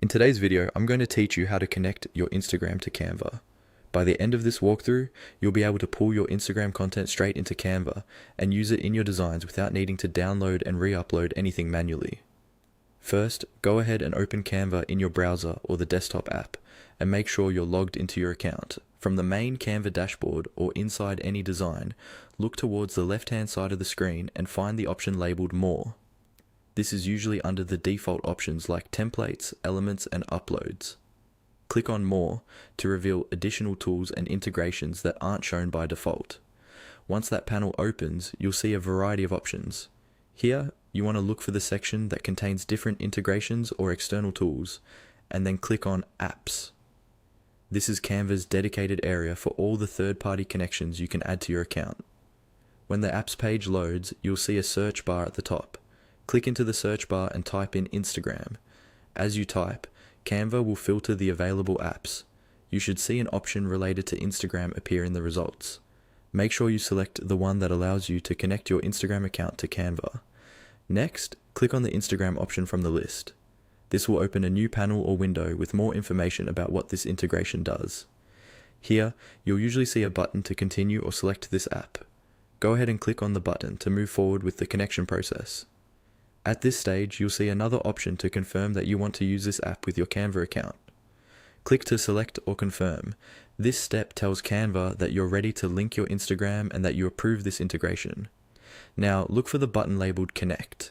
In today's video, I'm going to teach you how to connect your Instagram to Canva. By the end of this walkthrough, you'll be able to pull your Instagram content straight into Canva and use it in your designs without needing to download and re-upload anything manually. First, go ahead and open Canva in your browser or the desktop app and make sure you're logged into your account. From the main Canva dashboard or inside any design, look towards the left-hand side of the screen and find the option labeled More. This is usually under the default options like templates, elements, and uploads. Click on More to reveal additional tools and integrations that aren't shown by default. Once that panel opens, you'll see a variety of options. Here, you want to look for the section that contains different integrations or external tools, and then click on Apps. This is Canva's dedicated area for all the third-party connections you can add to your account. When the Apps page loads, you'll see a search bar at the top. Click into the search bar and type in Instagram. As you type, Canva will filter the available apps. You should see an option related to Instagram appear in the results. Make sure you select the one that allows you to connect your Instagram account to Canva. Next, click on the Instagram option from the list. This will open a new panel or window with more information about what this integration does. Here, you'll usually see a button to continue or select this app. Go ahead and click on the button to move forward with the connection process. At this stage, you'll see another option to confirm that you want to use this app with your Canva account. Click to select or confirm. This step tells Canva that you're ready to link your Instagram and that you approve this integration. Now, look for the button labeled Connect.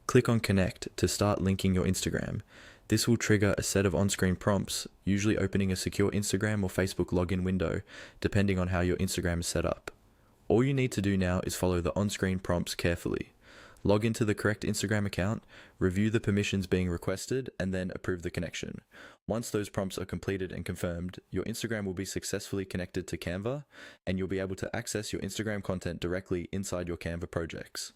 Click on Connect to start linking your Instagram. This will trigger a set of on-screen prompts, usually opening a secure Instagram or Facebook login window, depending on how your Instagram is set up. All you need to do now is follow the on-screen prompts carefully. Log into the correct Instagram account, review the permissions being requested, and then approve the connection. Once those prompts are completed and confirmed, your Instagram will be successfully connected to Canva, and you'll be able to access your Instagram content directly inside your Canva projects.